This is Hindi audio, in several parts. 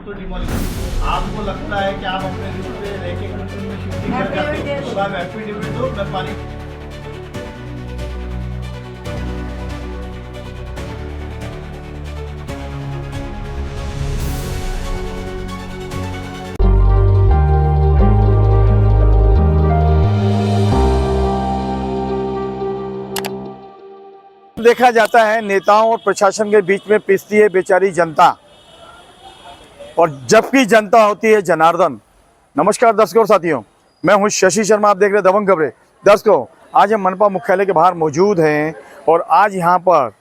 तो डिमोलिश। आपको लगता है कि आप अपने रूम पे एक एक रूम में शिफ्टिंग कर जाते हो, तो आप एफिडेविट दो, मैं पानी देखा जाता है नेताओं और प्रशासन के बीच में पिसती है बेचारी जनता, और जबकि जनता होती है जनार्दन। नमस्कार दर्शकों और साथियों, मैं हूं शशि शर्मा, आप देख रहे हैं दबंग खबरें। दर्शकों, आज हम मनपा मुख्यालय के बाहर मौजूद हैं और आज यहां पर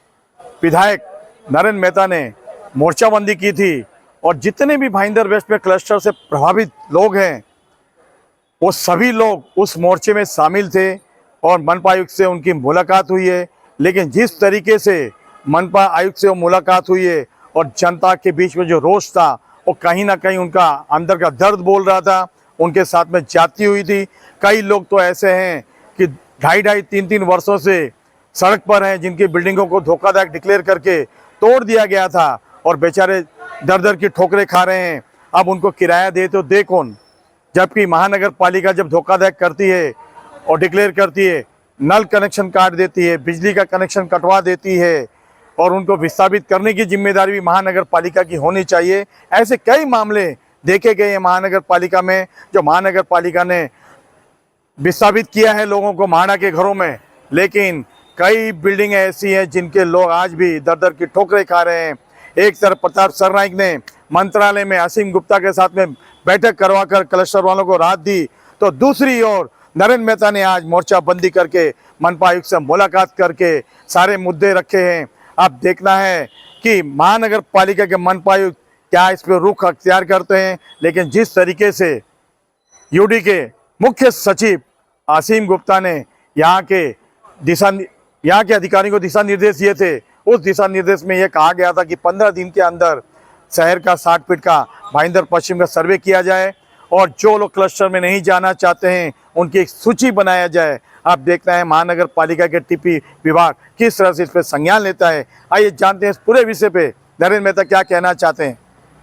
विधायक नरेंद्र मेहता ने मोर्चाबंदी की थी और जितने भी भाईंदर वेस्ट में क्लस्टर से प्रभावित लोग हैं वो सभी लोग उस मोर्चे में शामिल थे और मनपा आयुक्त से उनकी मुलाकात हुई है। लेकिन जिस तरीके से मनपा आयुक्त से वो मुलाकात हुई है और जनता के बीच में जो रोष था वो कहीं ना कहीं उनका अंदर का दर्द बोल रहा था, उनके साथ में जाती हुई थी। कई लोग तो ऐसे हैं कि 2.5-3 वर्षों से सड़क पर हैं, जिनकी बिल्डिंगों को धोखाधड़ी डिक्लेयर करके तोड़ दिया गया था और बेचारे दर दर की ठोकरें खा रहे हैं। अब उनको किराया दे तो दे कौन, जबकि महानगर पालिका जब धोखाधड़ी करती है और डिक्लेयर करती है, नल कनेक्शन काट देती है, बिजली का कनेक्शन कटवा देती है और उनको विस्थापित करने की जिम्मेदारी भी महानगर पालिका की होनी चाहिए। ऐसे कई मामले देखे गए हैं महानगर पालिका में, जो महानगर पालिका ने विस्थापित किया है लोगों को माणा के घरों में। लेकिन कई बिल्डिंगें ऐसी हैं जिनके लोग आज भी दर दर की ठोकरें खा रहे हैं। एक तरफ प्रताप सरनाइक ने मंत्रालय में असीम गुप्ता के साथ में बैठक करवाकर क्लस्टर वालों को राहत दी, तो दूसरी ओर नरेंद्र मेहता ने आज मोर्चाबंदी करके मनपा आयुक्त से मुलाकात करके सारे मुद्दे रखे हैं। अब देखना है कि महानगर पालिका के मनपा आयुक्त क्या इस पर रुख अख्तियार करते हैं। लेकिन जिस तरीके से यूडी के मुख्य सचिव असीम गुप्ता ने यहाँ के अधिकारियों को दिशा निर्देश दिए थे, उस दिशा निर्देश में यह कहा गया था कि 15 दिन के अंदर शहर का 60 फीट का भाईंदर पश्चिम का सर्वे किया जाए और जो लोग क्लस्टर में नहीं जाना चाहते हैं उनकी एक सूची बनाया जाए। आप देखना है महानगर पालिका के टीपी विभाग किस तरह से इस पर संज्ञान लेता है। आइए जानते हैं इस पूरे विषय पे नरेंद्र मेहता क्या कहना चाहते हैं।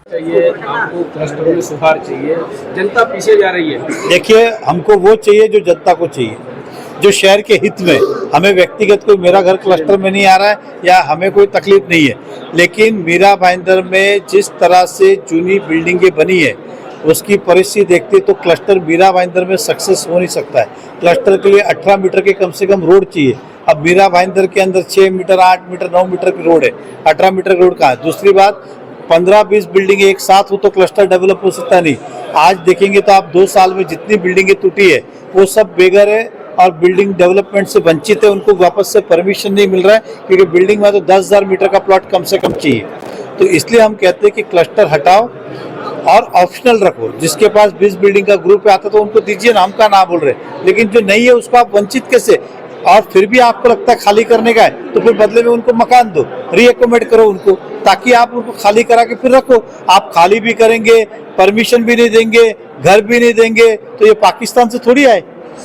चाहिए आपको क्लस्टर में सुधार चाहिए, जनता पीछे जा रही है। देखिए, हमको वो चाहिए जो जनता को चाहिए, जो शहर के हित में। हमें व्यक्तिगत कोई मेरा घर क्लस्टर में नहीं आ रहा है या हमें कोई तकलीफ नहीं है, लेकिन मीरा भाईंदर में जिस तरह से चुनी बिल्डिंगें बनी है उसकी परिस्थिति देखते तो क्लस्टर मीरा भाईंदर में सक्सेस हो नहीं सकता है। क्लस्टर के लिए 18 मीटर के कम से कम रोड चाहिए। अब मीरा भाईंदर के अंदर 6 मीटर, 8 मीटर, 9 मीटर की रोड है, 18 मीटर की रोड कहाँ है? दूसरी बात, 15-20 बिल्डिंगें एक साथ हो तो क्लस्टर डेवलप हो सकता नहीं। आज देखेंगे तो आप 2 साल में जितनी बिल्डिंगें टूटी है वो सब बेघर है और बिल्डिंग डेवलपमेंट से वंचित है। उनको वापस से परमिशन नहीं मिल रहा है क्योंकि बिल्डिंग में तो 10,000 मीटर का प्लॉट कम से कम चाहिए। तो इसलिए हम कहते हैं कि क्लस्टर हटाओ और ऑप्शनल रखो। जिसके पास 20 बिल्डिंग का ग्रुप आता तो उनको दीजिए ना, हम का ना बोल रहे, लेकिन जो नहीं है उसको आप वंचित कैसे? और फिर भी आपको लगता है खाली करने का है तो फिर बदले में उनको मकान दो, रीएकोमोडेट करो उनको, ताकि आप उनको खाली करा के फिर रखो। आप खाली भी करेंगे, परमिशन भी नहीं देंगे, घर भी नहीं देंगे, तो ये पाकिस्तान से थोड़ी आए,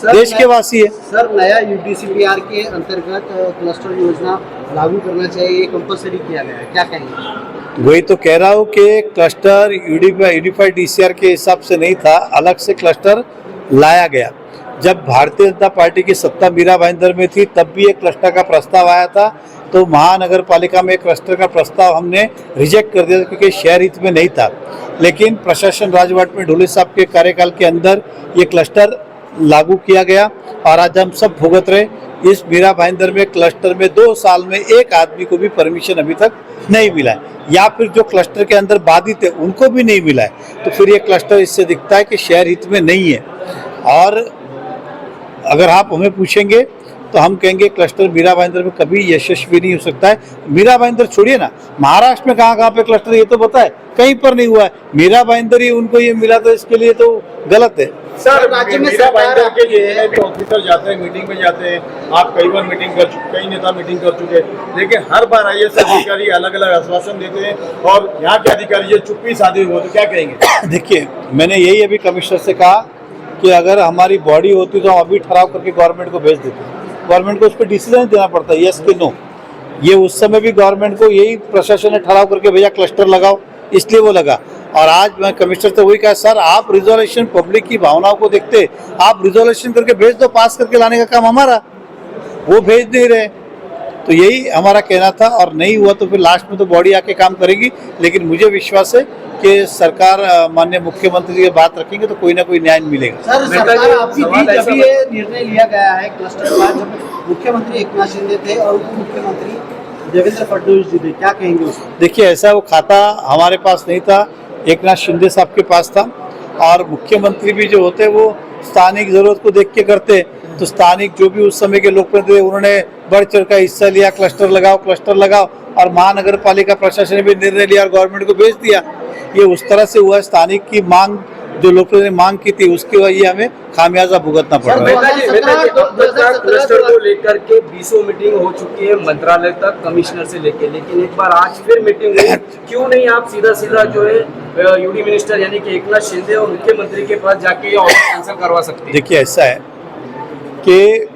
देश के वासी है। सर, नया यूडीसीपीआर के अंतर्गत क्लस्टर योजना लागू करना चाहिए, ये कंपलसरी किया गया है, क्या कहेंगे? वही तो कह रहा हूँ कि क्लस्टर यूनिफाइड डीसीआर के हिसाब से नहीं था, अलग से क्लस्टर लाया गया। जब भारतीय जनता पार्टी की सत्ता मीरा भाईंदर में थी तब भी एक क्लस्टर का प्रस्ताव आया था, तो महानगर पालिका में क्लस्टर का प्रस्ताव हमने रिजेक्ट कर दिया क्योंकि शहर हित में नहीं था। लेकिन प्रशासन राजवाट में ढोले साहब के कार्यकाल के अंदर ये क्लस्टर लागू किया गया और आज हम सब भुगत रहे। इस मीरा भाईंदर में क्लस्टर में 2 साल में एक आदमी को भी परमिशन अभी तक नहीं मिला है, या फिर जो क्लस्टर के अंदर बाधित है उनको भी नहीं मिला है। तो फिर ये क्लस्टर इससे दिखता है कि शहर हित में नहीं है। और अगर आप हमें पूछेंगे तो हम कहेंगे क्लस्टर मीरा भाईंदर में कभी यशस्वी नहीं हो सकता है। मीरा भाईंदर छोड़िए ना, महाराष्ट्र में कहाँ पे क्लस्टर ये तो बताए, कहीं पर नहीं हुआ है। मीरा भाईंदर ही उनको ये मिला, तो इसके लिए तो गलत है। सर, राज्य में मीरा भाईंदर के लिए जो ऑफिसर जाते हैं, मीटिंग में जाते हैं, आप कई बार मीटिंग कर चुके, कई नेता मीटिंग कर चुके हैं, लेकिन हर बार आईएएस अधिकारी अलग अलग आश्वासन देते हैं और यहाँ के अधिकारी जो चुप्पी साधे हुए, तो क्या कहेंगे? देखिए, मैंने यही अभी कमिश्नर से कहा कि अगर हमारी बॉडी होती तो हम अभी ठहराव करके गवर्नमेंट को भेज देते। गवर्नमेंट को उस पर डिसीजन देना पड़ता है, यस कि नो। ये उस समय भी गवर्नमेंट को यही प्रशासन ने ठहराव करके भेजा क्लस्टर लगाओ, इसलिए वो लगा। और आज मैं कमिश्नर से वही कहा, सर आप रिजोल्यूशन पब्लिक की भावनाओं को देखते, आप रिजोल्यूशन करके भेज दो, पास करके लाने का काम हमारा, वो भेज नहीं रहे। तो यही हमारा कहना था, और नहीं हुआ तो फिर लास्ट में तो बॉडी आके काम करेगी। लेकिन मुझे विश्वास है कि सरकार माननीय मुख्यमंत्री की बात रखेंगे तो कोई ना कोई न्याय मिलेगा। सर सरकार आपकी थी जब ये निर्णय लिया गया है क्लस्टर का, जब मुख्यमंत्री एकनाथ शिंदे थे और उप मुख्यमंत्री देवेंद्र फडणवीस जी थे, क्या कहेंगे उसको? देखिए, ऐसा वो खाता हमारे पास नहीं था, एकनाथ शिंदे साहब के पास था। और मुख्यमंत्री भी जो होते वो स्थानिक जरूरत को देख के करते, तो स्थानिक जो भी उस समय के लोकप्रतिनिधि उन्होंने बढ़ चढ़ का हिस्सा लिया, क्लस्टर लगाओ, और महानगर पालिका प्रशासन ने भी निर्णय लिया और गवर्नमेंट को भेज दिया। ये उस तरह से हुआ, स्थानिक की मांग जो लोगों ने मांग की थी उसकी वजह हमें खामियाजा भुगतना पड़ रहा है। क्लस्टर को लेकर के 20 मीटिंग हो चुकी है मंत्रालय तक, कमिश्नर से लेके, लेकिन एक बार आज फिर मीटिंग हुई, क्यों नहीं आप सीधा जो है यूडी मिनिस्टर यानी कि एकनाथ शिंदे और मुख्यमंत्री के पास जाके ये ऑर्डर कैंसिल करवा सकते हैं? देखिए, ऐसा है कि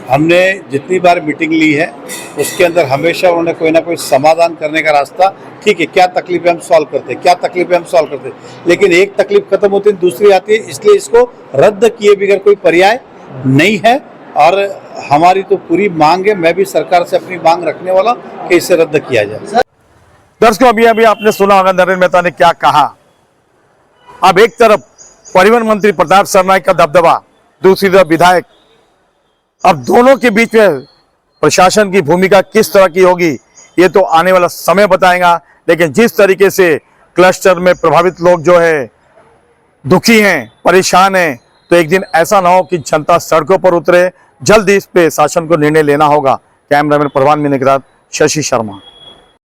हमने जितनी बार मीटिंग ली है उसके अंदर हमेशा उन्होंने कोई ना कोई समाधान करने का रास्ता, ठीक है क्या तकलीफें हम सॉल्व करते, लेकिन एक तकलीफ खत्म होती है दूसरी आती है, इसलिए इसको रद्द किए बगैर कोई पर्याय नहीं है। और हमारी तो पूरी मांग है, मैं भी सरकार से अपनी मांग रखने वाला कि इसे रद्द किया जाए। दर्शकों, अभी आपने सुना होगा नरेंद्र मेहता ने क्या कहा। अब एक तरफ परिवहन मंत्री प्रताप सरनाईक का दबदबा, दूसरी तरफ विधायक, अब दोनों के बीच में प्रशासन की भूमिका किस तरह की होगी ये तो आने वाला समय बताएगा। लेकिन जिस तरीके से क्लस्टर में प्रभावित लोग जो है दुखी हैं, परेशान हैं, तो एक दिन ऐसा ना हो कि जनता सड़कों पर उतरे। जल्द इस पे शासन को निर्णय लेना होगा। कैमरामैन परवान मिनी के साथ शशि शर्मा।